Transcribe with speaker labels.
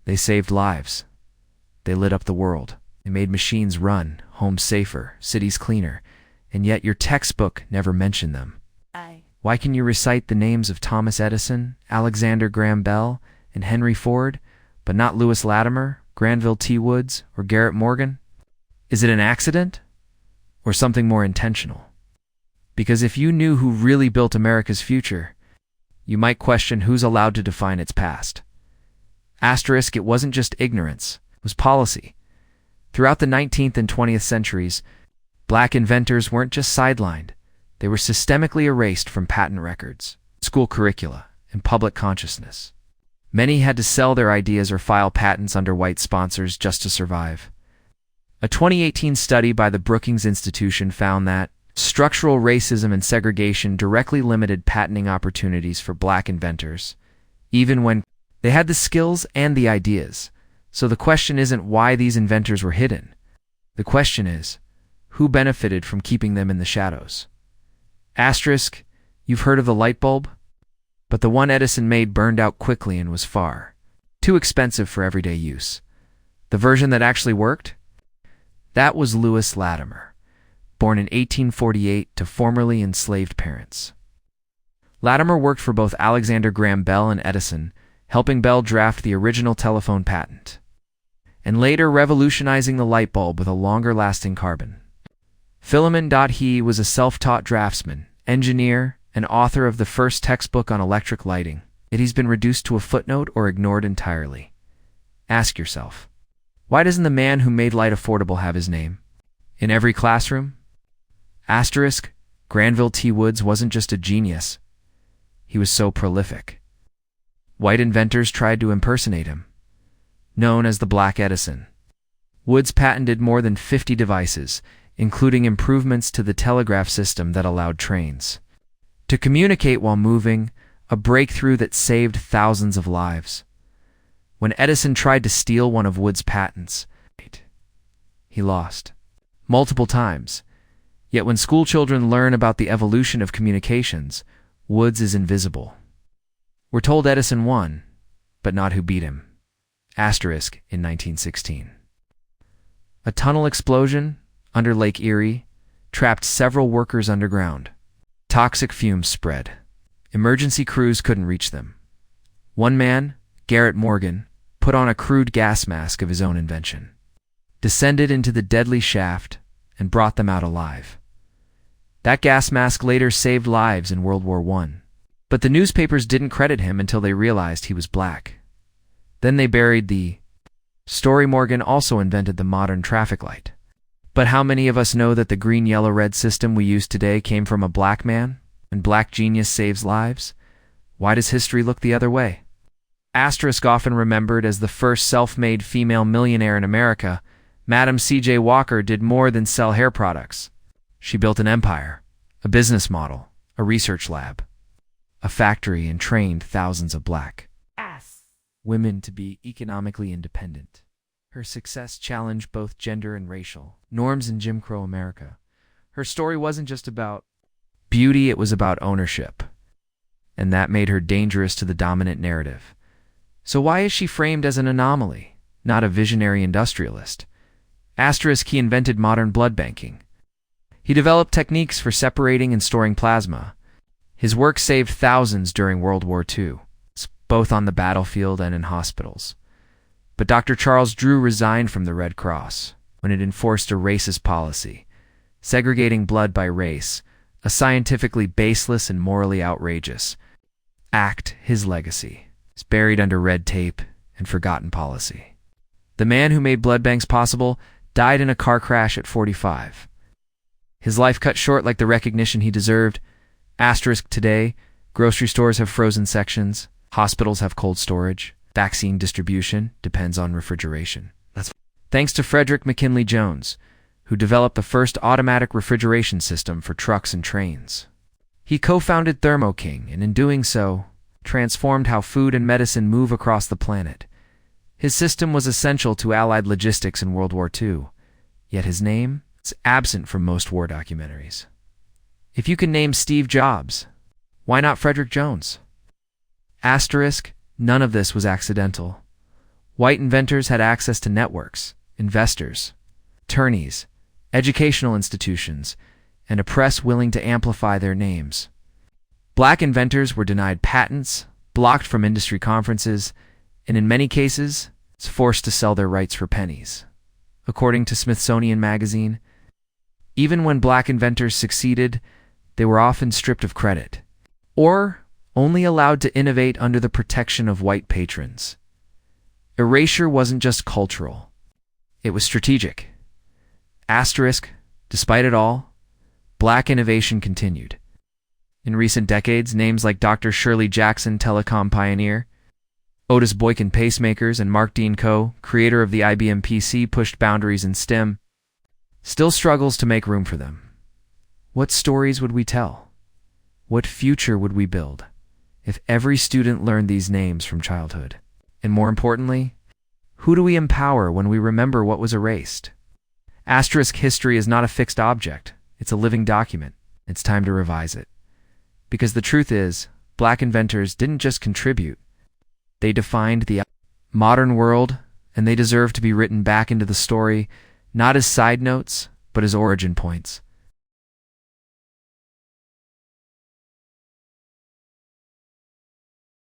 Speaker 1: They saved lives. They lit up the world. They made machines run, homes safer, cities cleaner, and yet your textbook never mentioned them. Why can you recite the names of Thomas Edison, Alexander Graham Bell, and Henry Ford, but not Lewis Latimer, Granville T. Woods, or Garrett Morgan? Is it an accident? Or something more intentional? Because if you knew who really built America's future, you might question who's allowed to define its past. Asterisk, it wasn't just ignorance, it was policy. Throughout the 19th and 20th centuries, black inventors weren't just sidelined. They were systemically erased from patent records, school curricula, and public consciousness. Many had to sell their ideas or file patents under white sponsors just to survive. A 2018 study by the Brookings Institution found that structural racism and segregation directly limited patenting opportunities for black inventors, even when they had the skills and the ideas. So the question isn't why these inventors were hidden. The question is, who benefited from keeping them in the shadows? Asterisk, you've heard of the light bulb? But the one Edison made burned out quickly and was far too expensive for everyday use. The version that actually worked? That was Lewis Latimer, born in 1848 to formerly enslaved parents. Latimer worked for both Alexander Graham Bell and Edison, helping Bell draft the original telephone patent, and later revolutionizing the light bulb with a longer-lasting carbon filament. He was a self-taught draftsman, engineer, and author of the first textbook on electric lighting, yet he's been reduced to a footnote or ignored entirely. Ask yourself, why doesn't the man who made light affordable have his name in every classroom? Asterisk, Granville T. Woods wasn't just a genius. He was so prolific. White inventors tried to impersonate him. Known as the Black Edison, Woods patented more than 50 devices, including improvements to the telegraph system that allowed trains to communicate while moving, a breakthrough that saved thousands of lives. When Edison tried to steal one of Woods' patents, he lost multiple times. Yet when schoolchildren learn about the evolution of communications, Woods is invisible. We're told Edison won, but not who beat him. Asterisk, in 1916. A tunnel explosion under Lake Erie trapped several workers underground. Toxic fumes spread. Emergency crews couldn't reach them. One man, Garrett Morgan, put on a crude gas mask of his own invention, descended into the deadly shaft, and brought them out alive. That gas mask later saved lives in World War I. But the newspapers didn't credit him until they realized he was black. Then they buried the story. Morgan also invented the modern traffic light. But how many of us know that the green, yellow, red system we use today came from a black man? And black genius saves lives? Why does history look the other way? Asterisk, often remembered as the first self-made female millionaire in America, Madam C.J. Walker did more than sell hair products. She built an empire, a business model, a research lab, a factory, and trained thousands of black women to be economically independent. Her success challenged both gender and racial norms in Jim Crow America. Her story wasn't just about beauty, it was about ownership. And that made her dangerous to the dominant narrative. So why is she framed as an anomaly, not a visionary industrialist? Asterisk, he invented modern blood banking. He developed techniques for separating and storing plasma. His work saved thousands during World War II, both on the battlefield and in hospitals. But Dr. Charles Drew resigned from the Red Cross when it enforced a racist policy, segregating blood by race, a scientifically baseless and morally outrageous act. His legacy is buried under red tape and forgotten policy. The man who made blood banks possible died in a car crash at 45. His life cut short like the recognition he deserved. Asterisk, today, grocery stores have frozen sections, hospitals have cold storage, vaccine distribution depends on refrigeration. That's thanks to Frederick McKinley Jones, who developed the first automatic refrigeration system for trucks and trains. He co-founded Thermo King, and in doing so, transformed how food and medicine move across the planet. His system was essential to Allied logistics in World War II, yet his name is absent from most war documentaries. If you can name Steve Jobs, why not Frederick Jones? Asterisk, none of this was accidental. White inventors had access to networks, investors, attorneys, educational institutions, and a press willing to amplify their names. Black inventors were denied patents, blocked from industry conferences, and in many cases, forced to sell their rights for pennies. According to Smithsonian Magazine, even when black inventors succeeded, they were often stripped of credit, or only allowed to innovate under the protection of white patrons. Erasure wasn't just cultural, it was strategic. Asterisk, despite it all, black innovation continued. In recent decades, names like Dr. Shirley Jackson, telecom pioneer, Otis Boykin pacemakers, and Mark Dean Coe, creator of the IBM PC, pushed boundaries in STEM, still struggles to make room for them. What stories would we tell? What future would we build if every student learned these names from childhood? And more importantly, who do we empower when we remember what was erased? Asterisk history is not a fixed object. It's a living document. It's time to revise it. Because the truth is, black inventors didn't just contribute. They defined the modern world, and they deserve to be written back into the story, not as side notes, but as origin points.